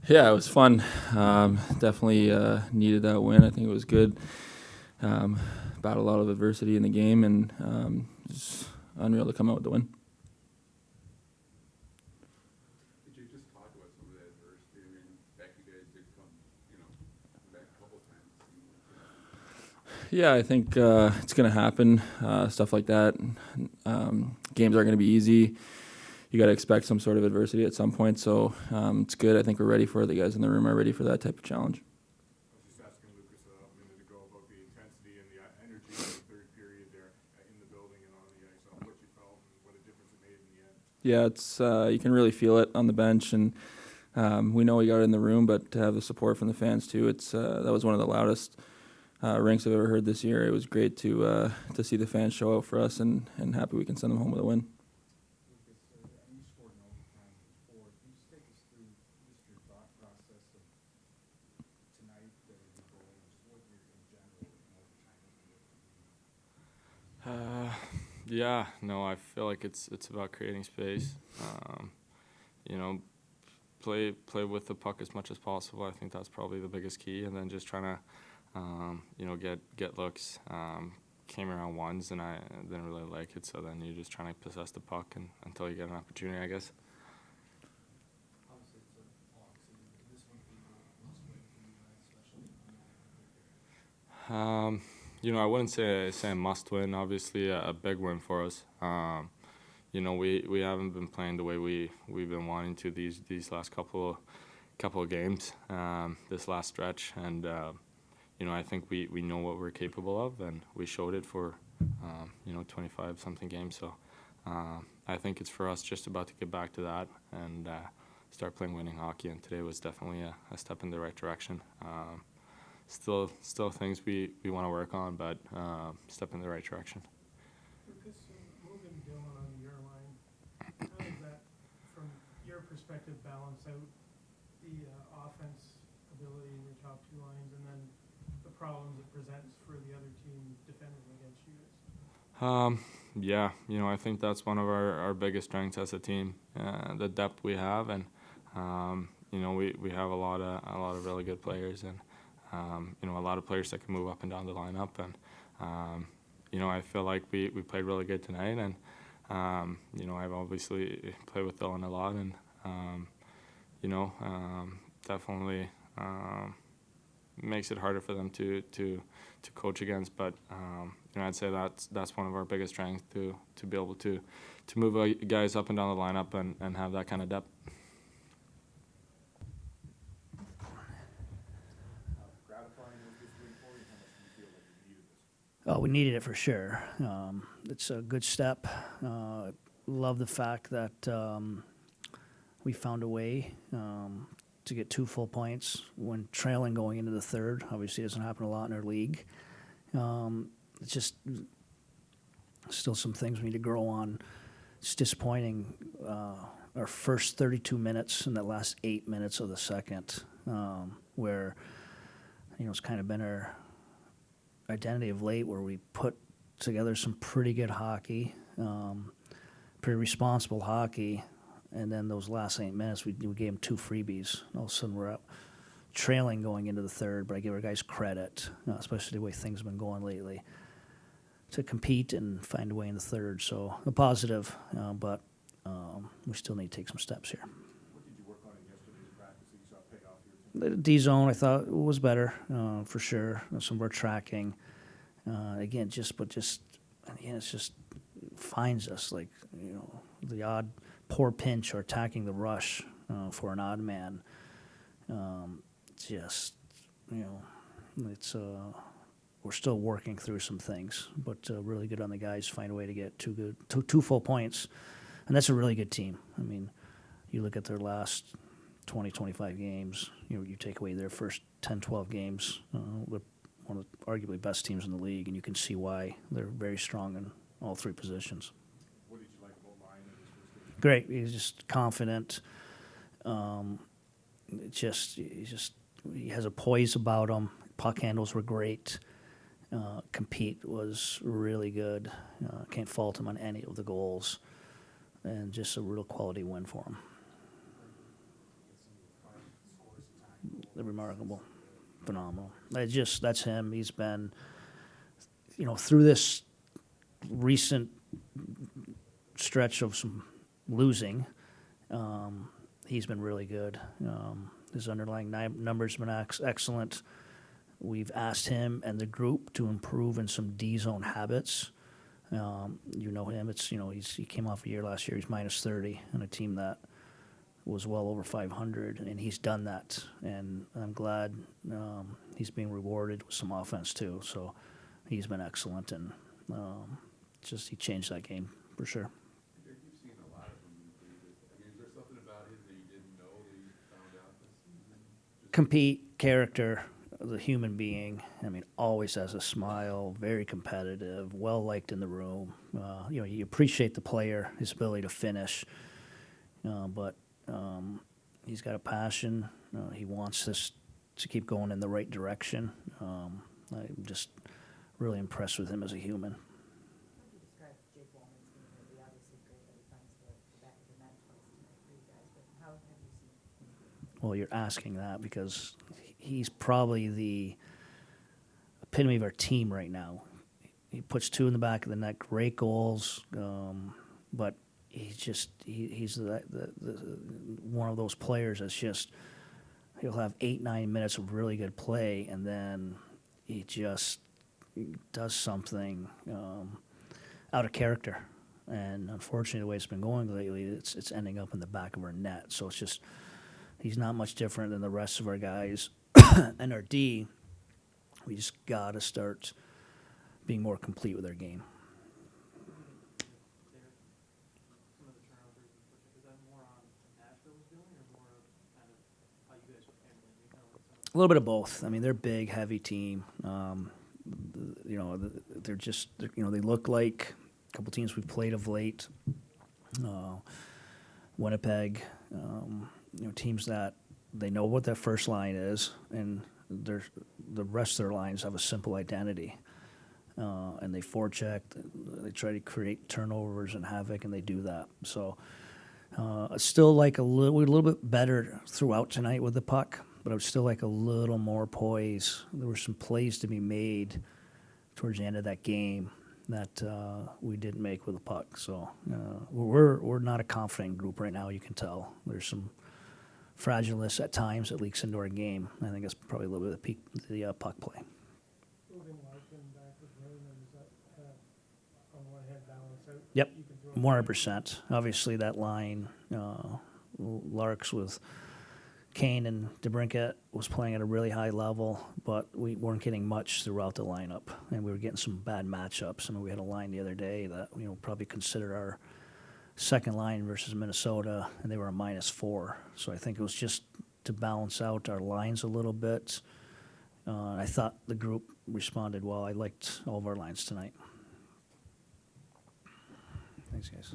Yeah, it was fun. Definitely needed that win. I think it was good. Battled a lot of adversity in the game, and it's unreal to come out with the win. Could you just talk about some of that adversity? I mean, back you guys did come back a couple of times. Yeah, I think it's going to happen. Stuff like that. Games aren't going to be easy. You got to expect some sort of adversity at some point. So it's good. I think we're ready for it. The guys in the room are ready for that type of challenge. I was just asking Lucas a minute ago about the intensity and the energy in the third period there in the building and on the ice, what you felt and what a difference it made in the end. Yeah, it's you can really feel it on the bench, and we know we got it in the room, but to have the support from the fans too, it's that was one of the loudest rinks I've ever heard this year. It was great to see the fans show out for us, and happy we can send them home with a win. You scored in overtime before. Can you just take us through just your thought process of tonight, the goal, and just what you're in general in overtime? Yeah, no, I feel like it's about creating space. Play with the puck as much as possible. I think that's probably the biggest key, and then just trying to get looks. Came around once, and I didn't really like it. So then you're just trying to possess the puck until you get an opportunity, I guess. Obviously, it's a long season. Could this one be a must-win for you guys, especially? I wouldn't say a must-win. Obviously, a big win for us. We haven't been playing the way we've been wanting to these last couple of games, this last stretch, and I think we know what we're capable of, and we showed it for 25 something games. So I think it's for us just about to get back to that and start playing winning hockey. And today was definitely a step in the right direction. Still things we want to work on, but step in the right direction. Lucas, moving Dylan on your line, how does that, from your perspective, balance out the offense ability in your top two lines, and then the problems it presents for the other team defending against you guys? Yeah, I think that's one of our biggest strengths as a team, the depth we have, and we have a lot of really good players, and a lot of players that can move up and down the lineup, and I feel like we played really good tonight, and I've obviously played with Dylan a lot, and definitely makes it harder for them to coach against, but I'd say that's one of our biggest strengths, to be able to move guys up and down the lineup and have that kind of depth. Oh, we needed it for sure. It's a good step. Love the fact that we found a way to get 2 full points when trailing going into the third. Obviously, it doesn't happen a lot in our league. It's just still some things we need to grow on. It's disappointing. Our first 32 minutes and the last 8 minutes of the second, where it's kind of been our identity of late, where we put together some pretty good hockey, pretty responsible hockey, and then those last 8 minutes we gave them 2 freebies. All of a sudden we're up trailing going into the third, but I give our guys credit, especially the way things have been going lately, to compete and find a way in the third. So a positive, but we still need to take some steps here. What did you work on in yesterday's practice that you saw pay off here tonight? The D-zone, I thought, was better, for sure. Some of our tracking. Again, it just finds us, like, the odd poor pinch or attacking the rush for an odd man. It's we're still working through some things, but really good on the guys. Find a way to get two full points, and that's a really good team. I mean, you look at their last 20, 25 games. You take away their first 10, 12 games. They're one of the arguably best teams in the league, and you can see why they're very strong in all 3 positions. What did you like about Ryan in his first game? Great. He's just confident. He has a poise about him. Puck handles were great. Compete was really good. Can't fault him on any of the goals, and just a real quality win for him. remarkable, phenomenal. That's him. He's been, through this recent stretch of some losing, he's been really good. His underlying numbers have been excellent. We've asked him and the group to improve in some D zone habits. You know him. He came off a year last year. He's minus 30 on a team that was well over 500, and he's done that. And I'm glad he's being rewarded with some offense too. So he's been excellent, and he changed that game for sure. Derek, you've seen a lot of him in the league. I mean, is there something about him that you didn't know that you found out this season? Compete, character, the human being. I mean, always has a smile, very competitive, well liked in the room. You appreciate the player, his ability to finish, but he's got a passion. He wants this to keep going in the right direction. I'm just really impressed with him as a human. How would you describe Jake Walman's game? It'd be obviously great that he finds the back of the net twice tonight for you guys, but how have you seen him? Well, you're asking that because he's probably the epitome of our team right now. He puts two in the back of the net, great goals, but he's the one of those players that's just, he'll have 8-9 minutes of really good play, and then he just does something out of character. And unfortunately, the way it's been going lately, it's ending up in the back of our net. So it's just, he's not much different than the rest of our guys. And our D, we just got to start being more complete with our game. Some of the turnovers, is that more on Nashville's doing or more of kind of how you guys are handling it? Kind of like some of A little bit of both. I mean, they're a big, heavy team. They're just, they look like a couple teams we've played of late. Winnipeg, teams that they know what their first line is, and the rest of their lines have a simple identity. And they forecheck, they try to create turnovers and havoc, and they do that. So still like we're a little bit better throughout tonight with the puck, but I would still like a little more poise. There were some plays to be made towards the end of that game that we didn't make with the puck. So we're not a confident group right now. You can tell there's some fragileness at times that leaks into our game. I think that's probably a little bit of the puck play. moving Larkin back with Raymond, is that kind of on one hand balance out? Yep, You can throw 100%. Obviously, that line, Larks with Kane and DeBrincat was playing at a really high level, but we weren't getting much throughout the lineup, and we were getting some bad matchups. I mean, we had a line the other day that probably considered our second line versus Minnesota, and they were a -4. So I think it was just to balance out our lines a little bit. I thought the group responded well. I liked all of our lines tonight. Thanks, guys.